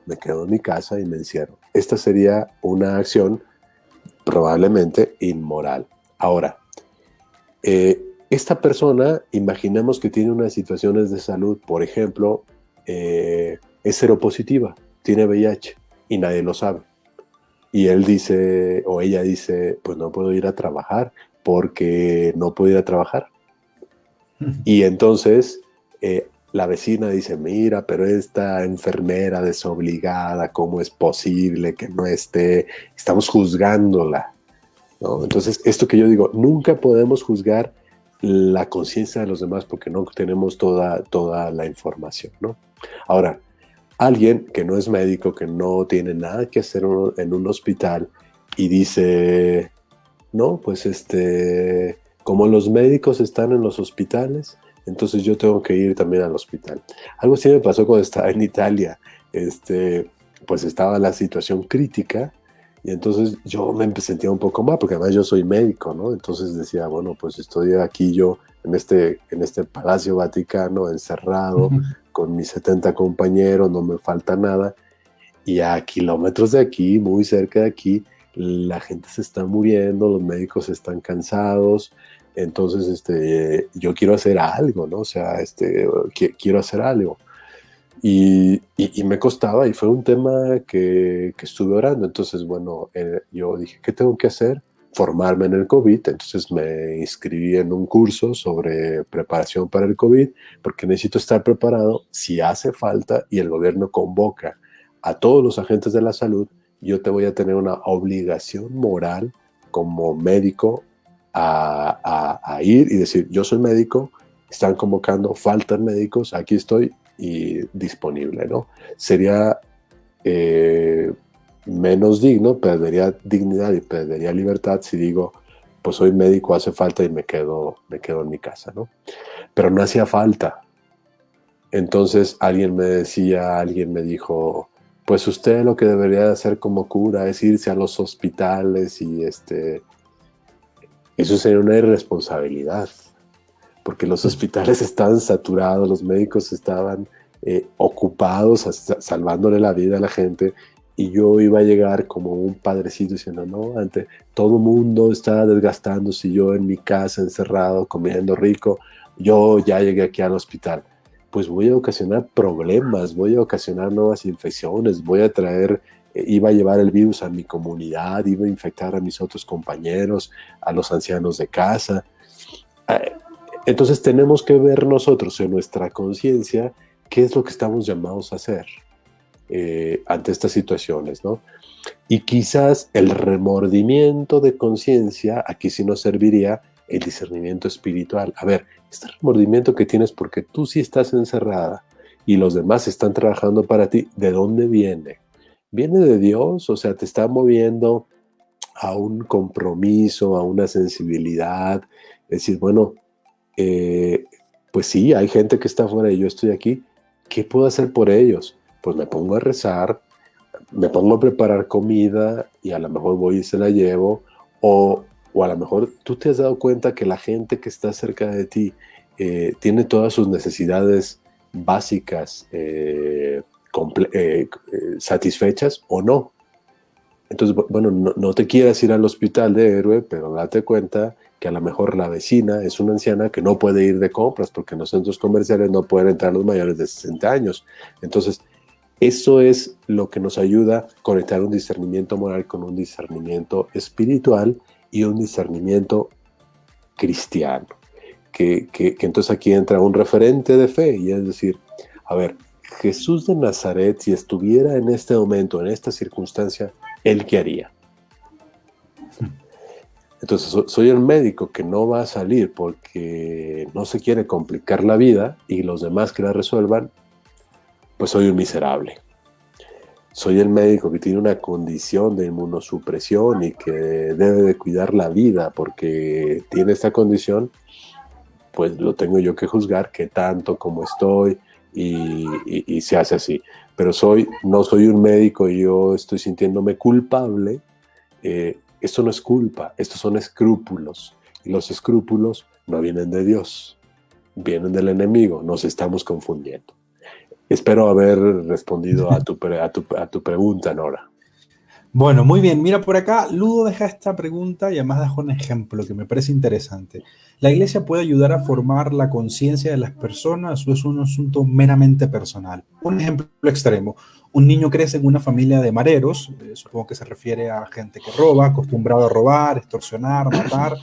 me quedo en mi casa y me encierro. Esta sería una acción probablemente inmoral. Ahora, esta persona, imaginemos que tiene unas situaciones de salud, por ejemplo, es seropositiva, tiene VIH y nadie lo sabe. Y él dice, o ella dice, pues no puedo ir a trabajar porque no puedo ir a trabajar. Y entonces la vecina dice, mira, pero esta enfermera desobligada, ¿cómo es posible que no esté? Estamos juzgándola, ¿no? Entonces, esto que yo digo, nunca podemos juzgar la conciencia de los demás porque no tenemos toda la información, ¿no? Ahora, alguien que no es médico, que no tiene nada que hacer en un hospital y dice, no, pues como los médicos están en los hospitales, entonces yo tengo que ir también al hospital. Algo así me pasó cuando estaba en Italia, pues estaba la situación crítica y entonces yo me sentía un poco mal, porque además yo soy médico, ¿no? Entonces decía, bueno, pues estoy aquí yo en este Palacio Vaticano, encerrado, con mis 70 compañeros, no me falta nada, y a kilómetros de aquí, muy cerca de aquí, la gente se está muriendo, los médicos están cansados, entonces yo quiero hacer algo, ¿no? O sea, quiero hacer algo. Y me costaba, y fue un tema que estuve orando. Entonces, bueno, yo dije, ¿qué tengo que hacer? Formarme en el COVID. Entonces me inscribí en un curso sobre preparación para el COVID, porque necesito estar preparado si hace falta y el gobierno convoca a todos los agentes de la salud. Yo te voy a tener una obligación moral como médico a ir y decir, yo soy médico, están convocando, faltan médicos, aquí estoy y disponible, ¿no? Sería menos digno, perdería dignidad y perdería libertad si digo, pues soy médico, hace falta y me quedo en mi casa, ¿no? Pero no hacía falta. Entonces alguien me dijo, pues usted lo que debería hacer como cura es irse a los hospitales y eso sería una irresponsabilidad, porque los hospitales estaban saturados, los médicos estaban ocupados salvándole la vida a la gente, y yo iba a llegar como un padrecito diciendo, no, todo el mundo está desgastándose y yo en mi casa encerrado, comiendo rico, yo ya llegué aquí al hospital. Pues voy a ocasionar problemas, voy a ocasionar nuevas infecciones, iba a llevar el virus a mi comunidad, iba a infectar a mis otros compañeros, a los ancianos de casa. Entonces tenemos que ver nosotros en nuestra conciencia qué es lo que estamos llamados a hacer ante estas situaciones, ¿no? Y quizás el remordimiento de conciencia, aquí sí nos serviría el discernimiento espiritual. A ver, este remordimiento que tienes porque tú sí estás encerrada y los demás están trabajando para ti, ¿de dónde viene? ¿Viene de Dios? O sea, te está moviendo a un compromiso, a una sensibilidad, es decir, bueno, pues sí, hay gente que está afuera y yo estoy aquí, ¿qué puedo hacer por ellos? Pues me pongo a rezar, me pongo a preparar comida y a lo mejor voy y se la llevo, o a lo mejor tú te has dado cuenta que la gente que está cerca de ti tiene todas sus necesidades básicas satisfechas o no. Entonces, bueno, no te quieras ir al hospital de héroe, pero date cuenta que a lo mejor la vecina es una anciana que no puede ir de compras porque en los centros comerciales no pueden entrar los mayores de 60 años. Entonces, eso es lo que nos ayuda a conectar un discernimiento moral con un discernimiento espiritual y un discernimiento cristiano. Que entonces aquí entra un referente de fe, y es decir, a ver, Jesús de Nazaret, si estuviera en este momento, en esta circunstancia, ¿él qué haría? Entonces, soy el médico que no va a salir porque no se quiere complicar la vida y los demás que la resuelvan, pues soy un miserable. soy el médico que tiene una condición de inmunosupresión y que debe de cuidar la vida porque tiene esta condición, pues lo tengo yo que juzgar qué tanto, cómo estoy y se hace así. Pero no soy un médico y yo estoy sintiéndome culpable. Esto no es culpa, estos son escrúpulos. Y los escrúpulos no vienen de Dios, vienen del enemigo, nos estamos confundiendo. Espero haber respondido a tu pregunta, Nora. Bueno, muy bien. Mira por acá, Ludo deja esta pregunta y además deja un ejemplo que me parece interesante. ¿La iglesia puede ayudar a formar la conciencia de las personas o es un asunto meramente personal? Un ejemplo extremo. Un niño crece en una familia de mareros, supongo que se refiere a gente que roba, acostumbrado a robar, extorsionar, matar.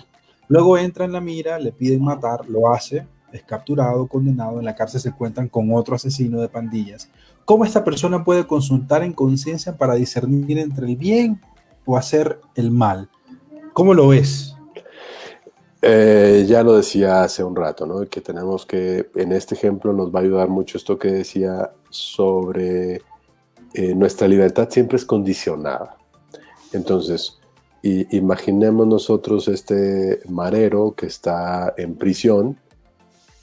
Luego entra en la mira, le piden matar, lo hace, es capturado, condenado, en la cárcel se encuentran con otro asesino de pandillas. ¿Cómo esta persona puede consultar en conciencia para discernir entre el bien o hacer el mal? ¿Cómo lo ves? Ya lo decía hace un rato, ¿no? Que tenemos que, en este ejemplo nos va a ayudar mucho esto que decía sobre nuestra libertad siempre es condicionada. Entonces, imaginemos nosotros este marero que está en prisión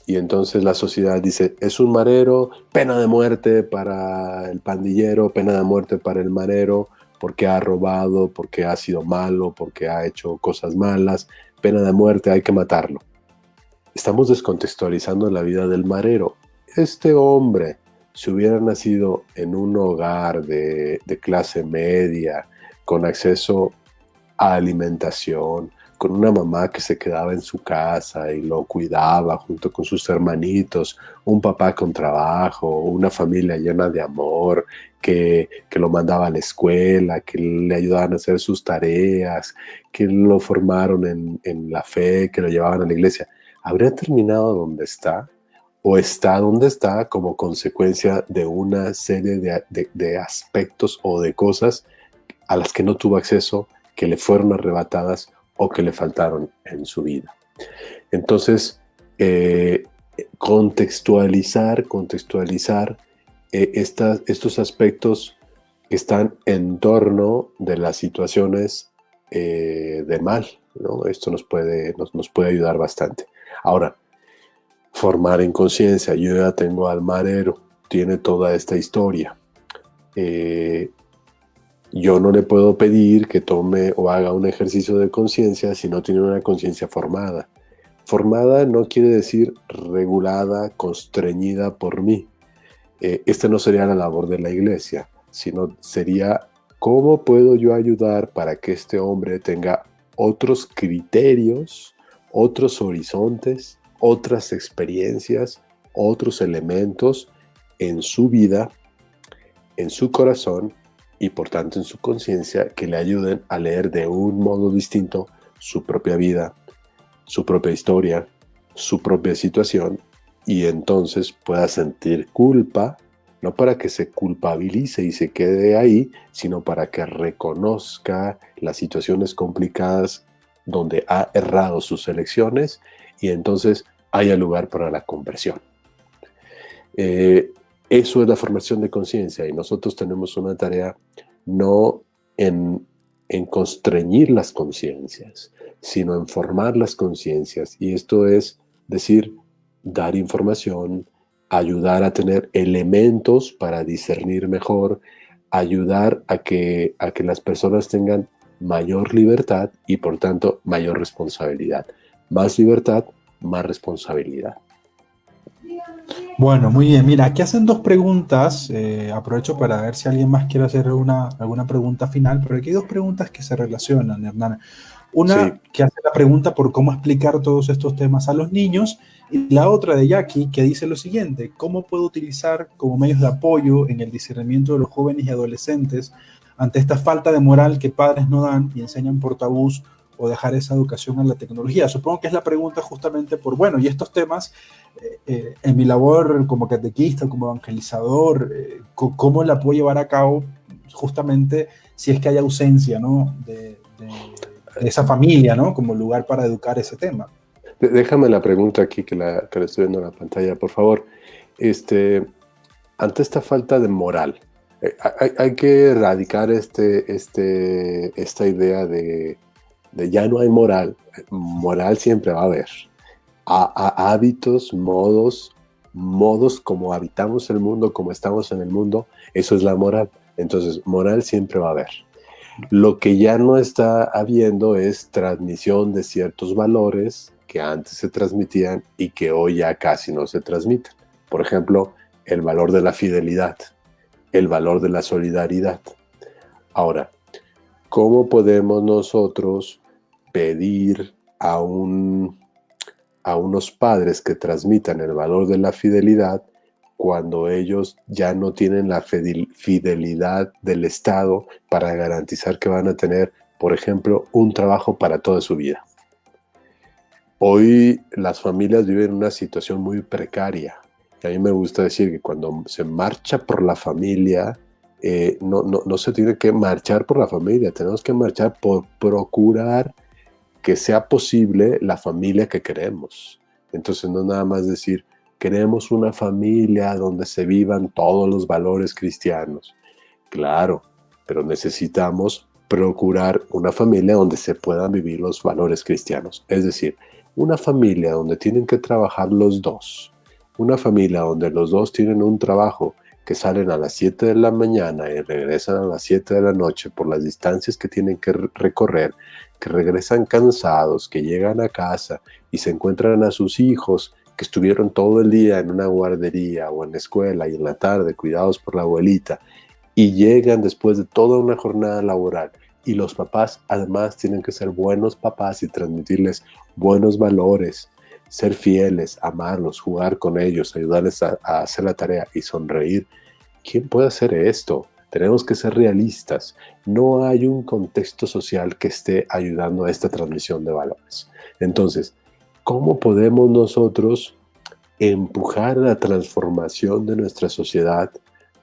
y entonces la sociedad dice, es un marero, pena de muerte para el pandillero, pena de muerte para el marero, porque ha robado, porque ha sido malo, porque ha hecho cosas malas, pena de muerte, hay que matarlo. Estamos descontextualizando la vida del marero. Este hombre, si hubiera nacido en un hogar de clase media, con acceso a alimentación, con una mamá que se quedaba en su casa y lo cuidaba junto con sus hermanitos, un papá con trabajo, una familia llena de amor, que lo mandaba a la escuela, que le ayudaban a hacer sus tareas, que lo formaron en la fe, que lo llevaban a la iglesia. ¿Habría terminado donde está? ¿O está donde está como consecuencia de una serie de aspectos o de cosas a las que no tuvo acceso, que le fueron arrebatadas o que le faltaron en su vida? Entonces, contextualizar estos aspectos que están en torno de las situaciones de mal, ¿no? Esto nos puede ayudar bastante. Ahora, formar en conciencia. Yo ya tengo al marero, tiene toda esta historia. Yo no le puedo pedir que tome o haga un ejercicio de conciencia si no tiene una conciencia formada. Formada no quiere decir regulada, constreñida por mí. Esta no sería la labor de la iglesia, sino sería cómo puedo yo ayudar para que este hombre tenga otros criterios, otros horizontes, otras experiencias, otros elementos en su vida, en su corazón y por tanto en su conciencia que le ayuden a leer de un modo distinto su propia vida, su propia historia, su propia situación y entonces pueda sentir culpa, no para que se culpabilice y se quede ahí, sino para que reconozca las situaciones complicadas donde ha errado sus elecciones y entonces haya lugar para la conversión. Eso es la formación de conciencia y nosotros tenemos una tarea no en constreñir las conciencias, sino en formar las conciencias. Y esto es decir, dar información, ayudar a tener elementos para discernir mejor, ayudar a que las personas tengan mayor libertad y por tanto mayor responsabilidad. Más libertad, más responsabilidad. Bueno, muy bien. Mira, aquí hacen dos preguntas. Aprovecho para ver si alguien más quiere hacer alguna pregunta final, pero aquí hay dos preguntas que se relacionan, Hernán. Una Sí. que hace la pregunta por cómo explicar todos estos temas a los niños y la otra de Jackie que dice lo siguiente: ¿cómo puedo utilizar como medios de apoyo en el discernimiento de los jóvenes y adolescentes ante esta falta de moral que padres no dan y enseñan por tabús o dejar esa educación a la tecnología? Supongo que es la pregunta justamente por, bueno, y estos temas, en mi labor como catequista, como evangelizador, ¿cómo la puedo llevar a cabo justamente si es que hay ausencia, ¿no? de esa familia, ¿no? Como lugar para educar ese tema. Déjame la pregunta aquí que la estoy viendo en la pantalla, por favor. Ante esta falta de moral, Hay que erradicar esta idea de ya no hay moral. Moral siempre va a haber. Hábitos, modos como habitamos el mundo, como estamos en el mundo, eso es la moral. Entonces, moral siempre va a haber. Lo que ya no está habiendo es transmisión de ciertos valores que antes se transmitían y que hoy ya casi no se transmiten. Por ejemplo, el valor de la fidelidad, el valor de la solidaridad. Ahora, ¿cómo podemos nosotros pedir a unos padres que transmitan el valor de la fidelidad cuando ellos ya no tienen la fidelidad del Estado para garantizar que van a tener, por ejemplo, un trabajo para toda su vida? Hoy las familias viven una situación muy precaria. A mí me gusta decir que cuando se marcha por la familia, no se tiene que marchar por la familia, tenemos que marchar por procurar que sea posible la familia que queremos. Entonces no nada más decir, queremos una familia donde se vivan todos los valores cristianos. Claro, pero necesitamos procurar una familia donde se puedan vivir los valores cristianos. Es decir, una familia donde tienen que trabajar los dos. Una familia donde los dos tienen un trabajo que salen a las 7 de la mañana y regresan a las 7 de la noche por las distancias que tienen que recorrer, que regresan cansados, que llegan a casa y se encuentran a sus hijos que estuvieron todo el día en una guardería o en la escuela y en la tarde cuidados por la abuelita y llegan después de toda una jornada laboral. Y los papás además tienen que ser buenos papás y transmitirles buenos valores, ser fieles, amarlos, jugar con ellos, ayudarles a hacer la tarea y sonreír. ¿Quién puede hacer esto? Tenemos que ser realistas. No hay un contexto social que esté ayudando a esta transmisión de valores. Entonces, ¿cómo podemos nosotros empujar la transformación de nuestra sociedad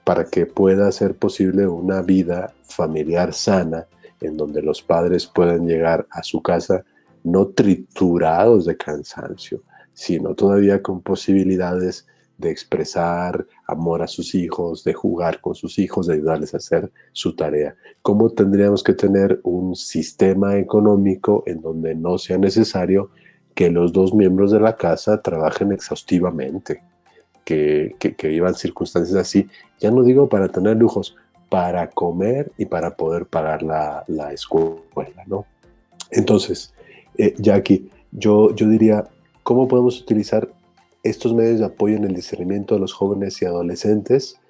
para que pueda ser posible una vida familiar sana en donde los padres puedan llegar a su casa no triturados de cansancio, sino todavía con posibilidades de expresar amor a sus hijos, de jugar con sus hijos, de ayudarles a hacer su tarea? ¿Cómo tendríamos que tener un sistema económico en donde no sea necesario que los dos miembros de la casa trabajen exhaustivamente, que vivan circunstancias así? Ya no digo para tener lujos, para comer y para poder pagar la escuela, ¿no? Entonces, Jackie, yo diría, ¿cómo podemos utilizar estos medios de apoyo en el discernimiento de los jóvenes y adolescentes?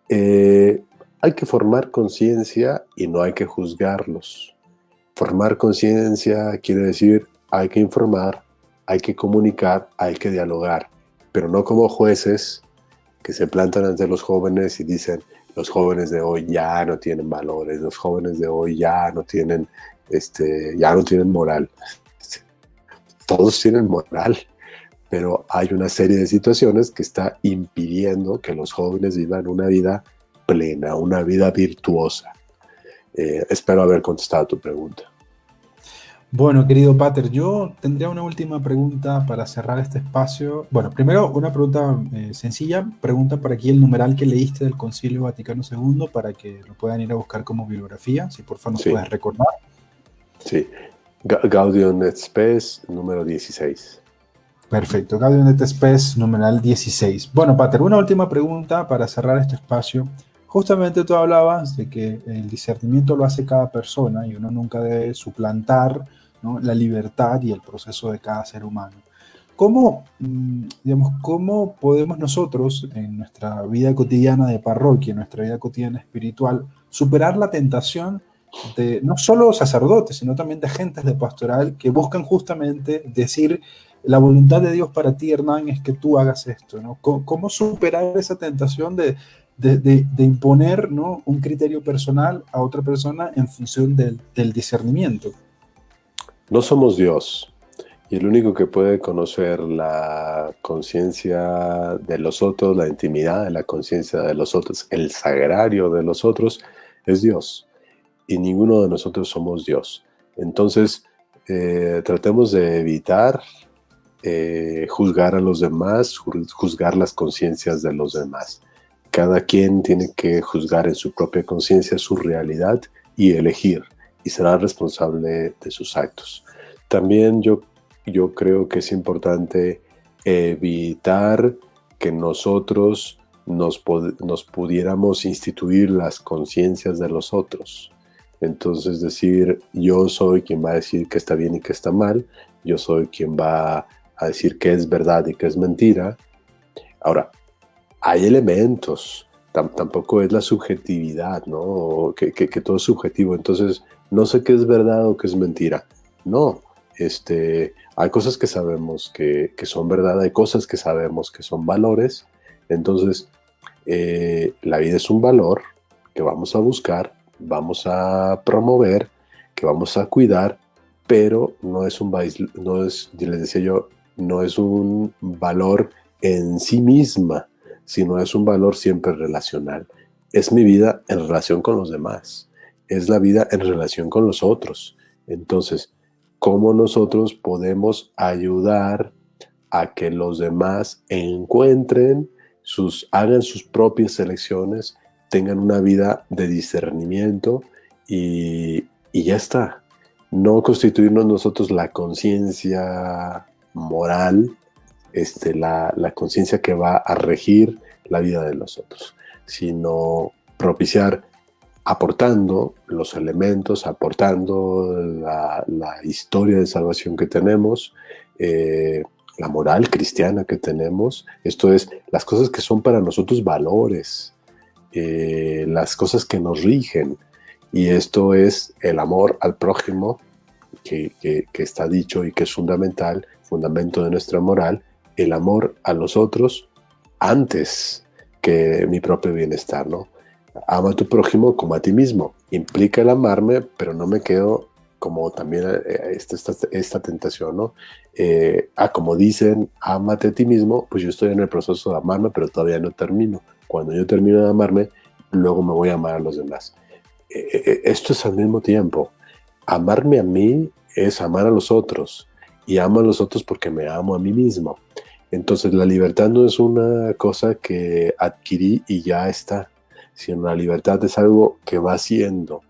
Hay que formar conciencia y no hay que juzgarlos. Formar conciencia quiere decir, hay que informar, hay que comunicar, hay que dialogar, pero no como jueces que se plantan ante los jóvenes y dicen, los jóvenes de hoy ya no tienen valores, los jóvenes de hoy ya no tienen moral. Todos tienen moral, pero hay una serie de situaciones que está impidiendo que los jóvenes vivan una vida plena, una vida virtuosa. Espero haber contestado tu pregunta. Bueno, querido Pater, yo tendría una última pregunta para cerrar este espacio. Bueno, primero una pregunta sencilla. Pregunta por aquí el numeral que leíste del Concilio Vaticano II para que lo puedan ir a buscar como bibliografía, si por favor nos puedes recordar. Sí, Gaudium et Spes, número 16. Perfecto, Gaudium et Spes, numeral 16. Bueno, Pater, una última pregunta para cerrar este espacio. Justamente tú hablabas de que el discernimiento lo hace cada persona y uno nunca debe suplantar, ¿no?, la libertad y el proceso de cada ser humano. ¿Cómo podemos nosotros en nuestra vida cotidiana de parroquia, en nuestra vida cotidiana espiritual, superar la tentación de no solo sacerdotes, sino también de agentes de pastoral que buscan justamente decir, la voluntad de Dios para ti, Hernán, es que tú hagas esto, ¿no? ¿Cómo superar esa tentación de imponer, ¿no?, un criterio personal a otra persona en función del discernimiento? No somos Dios, y el único que puede conocer la conciencia de los otros, la intimidad de la conciencia de los otros, el sagrario de los otros, es Dios. Y ninguno de nosotros somos Dios. Entonces, tratemos de evitar juzgar a los demás, juzgar las conciencias de los demás. cada quien tiene que juzgar en su propia conciencia su realidad y elegir, y será responsable de sus actos. También yo creo que es importante evitar que nosotros nos pudiéramos instituir las conciencias de los otros. Entonces decir, yo soy quien va a decir que está bien y que está mal, yo soy quien va a decir que es verdad y que es mentira. Ahora, hay elementos, tampoco es la subjetividad, ¿no? Que todo es subjetivo, entonces no sé qué es verdad o qué es mentira. No, hay cosas que sabemos que son verdad, hay cosas que sabemos que son valores, entonces la vida es un valor que vamos a buscar, vamos a promover, que vamos a cuidar, pero no es les decía yo, no es un valor en sí misma, sino es un valor siempre relacional. Es mi vida en relación con los demás, es la vida en relación con los otros. Entonces, ¿cómo nosotros podemos ayudar a que los demás hagan sus propias elecciones, tengan una vida de discernimiento y ya está? No constituirnos nosotros la conciencia moral, la conciencia que va a regir la vida de los otros, sino propiciar aportando los elementos, aportando la historia de salvación que tenemos, la moral cristiana que tenemos, esto es, las cosas que son para nosotros valores, las cosas que nos rigen, y esto es el amor al prójimo, que está dicho y que es fundamento de nuestra moral, el amor a los otros antes que mi propio bienestar, ¿no? Ama a tu prójimo como a ti mismo. Implica el amarme, pero no me quedo como también esta tentación, ¿no? Como dicen, ámate a ti mismo, pues yo estoy en el proceso de amarme, pero todavía no termino. Cuando yo termino de amarme, luego me voy a amar a los demás. Esto es al mismo tiempo. Amarme a mí es amar a los otros, y amo a los otros porque me amo a mí mismo. Entonces la libertad no es una cosa que adquirí y ya está, sino la libertad es algo que va siendo.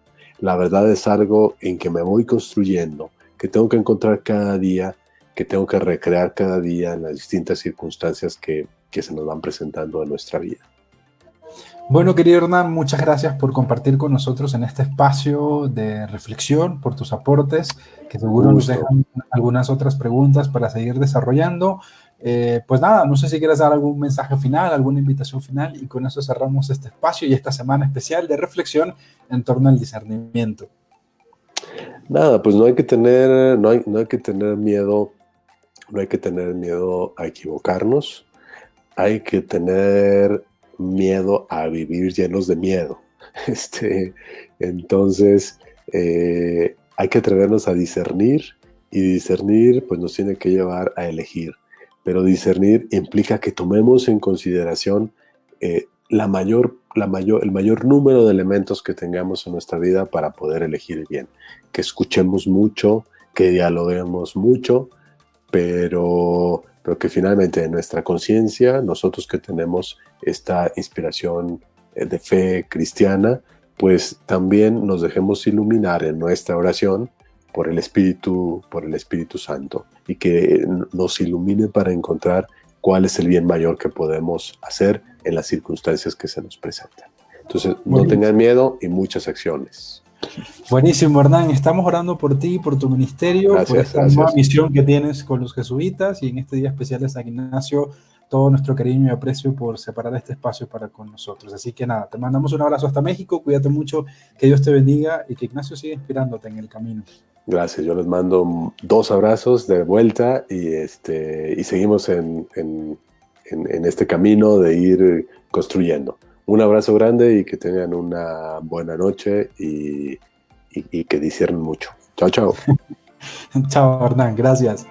La verdad es algo en que me voy construyendo, que tengo que encontrar cada día, que tengo que recrear cada día en las distintas circunstancias que se nos van presentando en nuestra vida. Bueno, querido Hernán, muchas gracias por compartir con nosotros en este espacio de reflexión, por tus aportes, que seguro nos dejan algunas otras preguntas para seguir desarrollando. Pues nada, no sé si quieres dar algún mensaje final, alguna invitación final, y con eso cerramos este espacio y esta semana especial de reflexión en torno al discernimiento. Nada, pues no hay que tener miedo, no hay que tener miedo a equivocarnos, hay que tener miedo a vivir llenos de miedo. Entonces, hay que atrevernos a discernir, y discernir pues nos tiene que llevar a elegir. Pero discernir implica que tomemos en consideración el mayor número de elementos que tengamos en nuestra vida para poder elegir bien. Que escuchemos mucho, que dialoguemos mucho, pero que finalmente en nuestra conciencia, nosotros que tenemos esta inspiración de fe cristiana, pues también nos dejemos iluminar en nuestra oración por el Espíritu Santo, y que nos ilumine para encontrar cuál es el bien mayor que podemos hacer en las circunstancias que se nos presentan. Entonces, no tengan miedo y muchas acciones. Buenísimo, Hernán. Estamos orando por ti, por tu ministerio, por esta nueva misión que tienes con los jesuitas, y en este día especial de San Ignacio, todo nuestro cariño y aprecio por separar este espacio para con nosotros. Así que nada, te mandamos un abrazo hasta México, cuídate mucho, que Dios te bendiga y que Ignacio siga inspirándote en el camino. Gracias, yo les mando 2 abrazos de vuelta, y seguimos en este camino de ir construyendo. Un abrazo grande y que tengan una buena noche y que disciernan mucho. Chao, chao. Chao, Hernán, gracias.